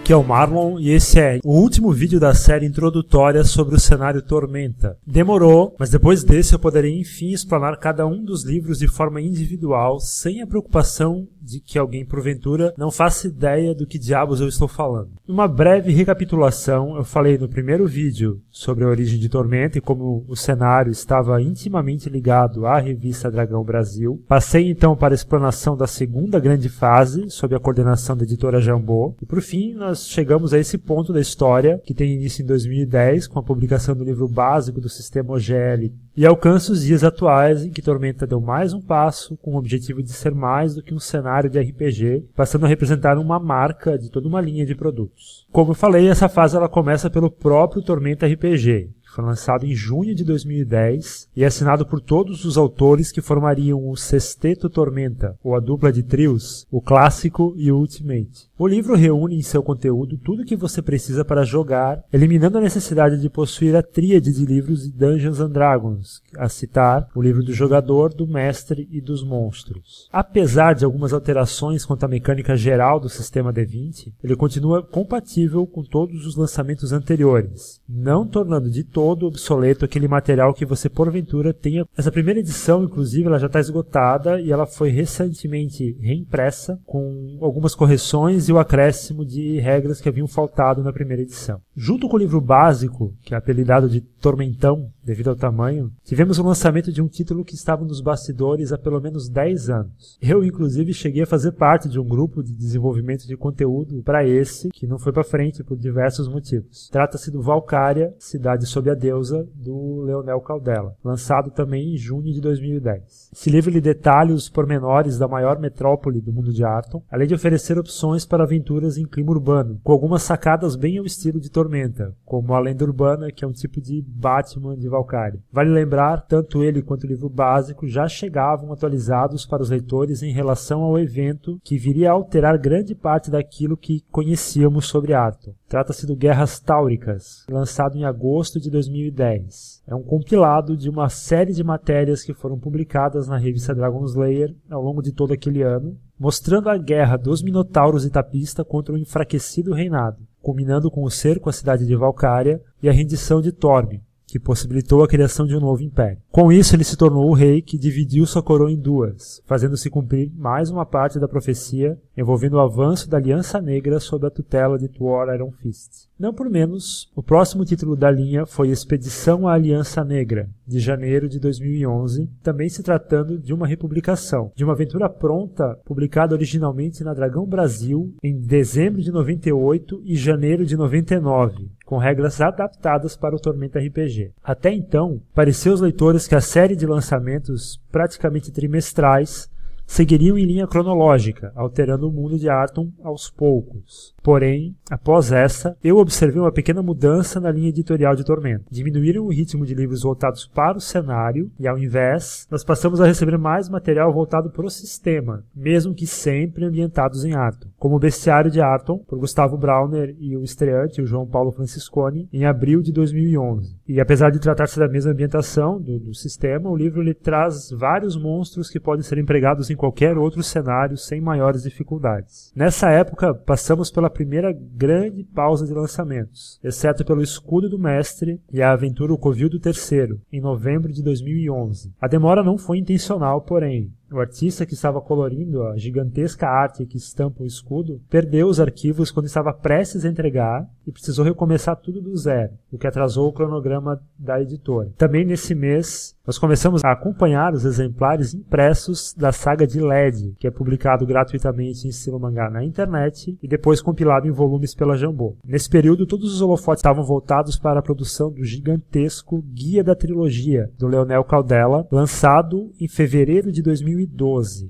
Aqui é o Marlon e esse é o último vídeo da série introdutória sobre o cenário Tormenta. Demorou, mas depois desse eu poderei enfim explanar cada um dos livros de forma individual, sem a preocupação de que alguém porventura não faça ideia do que diabos eu estou falando. Numa breve recapitulação, eu falei no primeiro vídeo sobre a origem de Tormenta e como o cenário estava intimamente ligado à revista Dragão Brasil. Passei então para a explanação da segunda grande fase, sob a coordenação da editora Jambô. E por fim, nós chegamos a esse ponto da história, que tem início em 2010, com a publicação do livro básico do sistema OGL, e alcança os dias atuais, em que Tormenta deu mais um passo, com o objetivo de ser mais do que um cenário de RPG, passando a representar uma marca de toda uma linha de produtos. Como eu falei, essa fase ela começa pelo próprio Tormenta RPG, que foi lançado em junho de 2010 e assinado por todos os autores que formariam o Sexteto Tormenta, ou a dupla de trios, o Clássico e o Ultimate. O livro reúne em seu conteúdo tudo o que você precisa para jogar, eliminando a necessidade de possuir a tríade de livros de Dungeons & Dragons, a citar o livro do jogador, do mestre e dos monstros. Apesar de algumas alterações quanto à mecânica geral do sistema D20, ele continua compatível com todos os lançamentos anteriores, não tornando de todo obsoleto aquele material que você porventura tenha. Essa primeira edição, inclusive, ela já está esgotada e ela foi recentemente reimpressa com algumas correções e o acréscimo de regras que haviam faltado na primeira edição. Junto com o livro básico, que é apelidado de Tormentão, devido ao tamanho, tivemos o lançamento de um título que estava nos bastidores há pelo menos 10 anos. Eu, inclusive, cheguei a fazer parte de um grupo de desenvolvimento de conteúdo para esse, que não foi para frente por diversos motivos. Trata-se do Valcária, Cidade sob a Deusa, do Leonel Caldela, lançado também em junho de 2010. Esse livro lhe detalha os pormenores da maior metrópole do mundo de Arton, além de oferecer opções para aventuras em clima urbano, com algumas sacadas bem ao estilo de Tormenta, como a Lenda Urbana, que é um tipo de Batman de Valcária. Vale lembrar, tanto ele quanto o livro básico já chegavam atualizados para os leitores em relação ao evento que viria a alterar grande parte daquilo que conhecíamos sobre Arton. Trata-se do Guerras Táuricas, lançado em agosto de 2010. É um compilado de uma série de matérias que foram publicadas na revista Dragon Slayer ao longo de todo aquele ano, mostrando a guerra dos Minotauros e Tapista contra o enfraquecido reinado, culminando com o cerco à cidade de Valcária e a rendição de Torme, que possibilitou a criação de um novo império. Com isso, ele se tornou o rei que dividiu sua coroa em duas, fazendo-se cumprir mais uma parte da profecia, envolvendo o avanço da Aliança Negra sob a tutela de Tuor Iron Fist. Não por menos, o próximo título da linha foi Expedição à Aliança Negra, de janeiro de 2011, também se tratando de uma republicação, de uma aventura pronta, publicada originalmente na Dragão Brasil em dezembro de 98 e janeiro de 99, com regras adaptadas para o Tormenta RPG. Até então, pareceu aos leitores que a série de lançamentos praticamente trimestrais seguiriam em linha cronológica, alterando o mundo de Arton aos poucos. Porém, após essa, eu observei uma pequena mudança na linha editorial de Tormenta. Diminuíram o ritmo de livros voltados para o cenário e, ao invés, nós passamos a receber mais material voltado para o sistema, mesmo que sempre ambientados em Arton, como o Bestiário de Arton, por Gustavo Brauner e o estreante, o João Paulo Francisconi, em abril de 2011. E apesar de tratar-se da mesma ambientação do sistema, o livro lhe traz vários monstros que podem ser empregados em qualquer outro cenário sem maiores dificuldades. Nessa época, passamos pela primeira grande pausa de lançamentos, exceto pelo Escudo do Mestre e a aventura O Covil do Terceiro, em novembro de 2011. A demora não foi intencional, porém, o artista que estava colorindo a gigantesca arte que estampa o escudo perdeu os arquivos quando estava prestes a entregar e precisou recomeçar tudo do zero, o que atrasou o cronograma da editora. Também nesse mês, nós começamos a acompanhar os exemplares impressos da saga de LED, que é publicado gratuitamente em estilo mangá na internet e depois compilado em volumes pela Jambô. Nesse período, todos os holofotes estavam voltados para a produção do gigantesco Guia da Trilogia, do Leonel Caldela, lançado em fevereiro de 2012.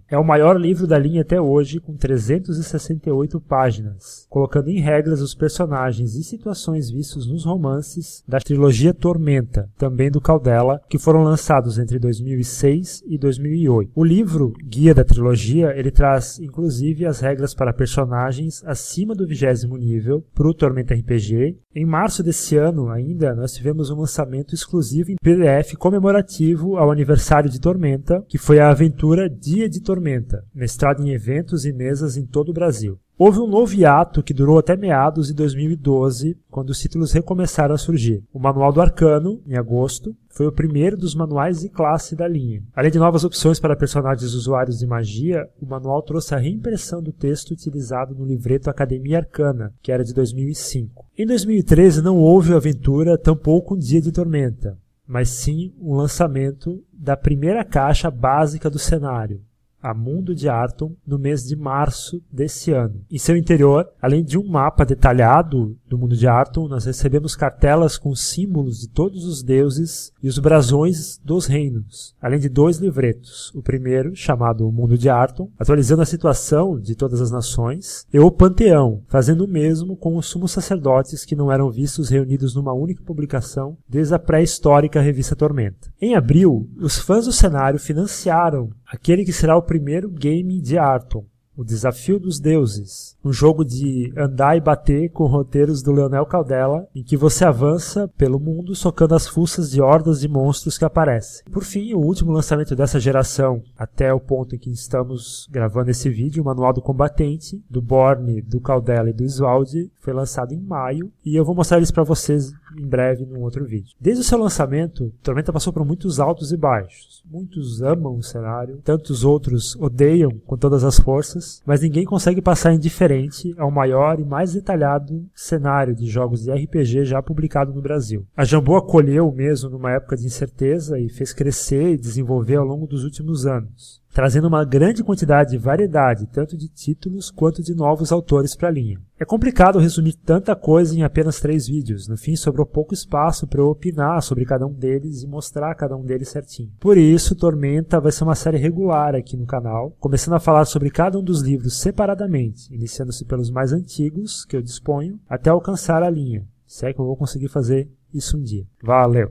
É o maior livro da linha até hoje, com 368 páginas, colocando em regras os personagens e situações vistos nos romances da trilogia Tormenta, também do Caldela, que foram lançados entre 2006 e 2008. O livro Guia da Trilogia, ele traz inclusive as regras para personagens acima do 20º nível para o Tormenta RPG. Em março desse ano ainda, nós tivemos um lançamento exclusivo em PDF comemorativo ao aniversário de Tormenta, que foi a aventura Dia de Tormenta, mestrado em eventos e mesas em todo o Brasil. Houve um novo hiato que durou até meados de 2012, quando os títulos recomeçaram a surgir. O Manual do Arcano, em agosto, foi o primeiro dos manuais de classe da linha. Além de novas opções para personagens usuários de magia, o manual trouxe a reimpressão do texto utilizado no livreto Academia Arcana, que era de 2005. Em 2013 não houve aventura, tampouco um Dia de Tormenta, mas sim o lançamento da primeira caixa básica do cenário, a Mundo de Arton, no mês de março desse ano. Em seu interior, além de um mapa detalhado do Mundo de Arton, nós recebemos cartelas com símbolos de todos os deuses e os brasões dos reinos, além de 2 livretos. O primeiro, chamado O Mundo de Arton, atualizando a situação de todas as nações, e o Panteão, fazendo o mesmo com os sumos sacerdotes que não eram vistos reunidos numa única publicação desde a pré-histórica revista Tormenta. Em abril, os fãs do cenário financiaram aquele que será o primeiro game de Arton, o Desafio dos Deuses, um jogo de andar e bater com roteiros do Leonel Caldela, em que você avança pelo mundo socando as fuças de hordas de monstros que aparecem. Por fim, o último lançamento dessa geração, até o ponto em que estamos gravando esse vídeo, o Manual do Combatente, do Borne, do Caldela e do Iswald, foi lançado em maio, e eu vou mostrar eles para vocês em breve num outro vídeo. Desde o seu lançamento, Tormenta passou por muitos altos e baixos. Muitos amam o cenário, tantos outros odeiam com todas as forças, mas ninguém consegue passar indiferente ao maior e mais detalhado cenário de jogos de RPG já publicado no Brasil. A Jambô acolheu mesmo numa época de incerteza e fez crescer e desenvolver ao longo dos últimos anos, trazendo uma grande quantidade e variedade, tanto de títulos quanto de novos autores para a linha. É complicado resumir tanta coisa em apenas 3 vídeos, no fim sobrou pouco espaço para eu opinar sobre cada um deles e mostrar cada um deles certinho. Por isso, Tormenta vai ser uma série regular aqui no canal, começando a falar sobre cada um dos livros separadamente, iniciando-se pelos mais antigos, que eu disponho, até alcançar a linha, se é que eu vou conseguir fazer isso um dia. Valeu!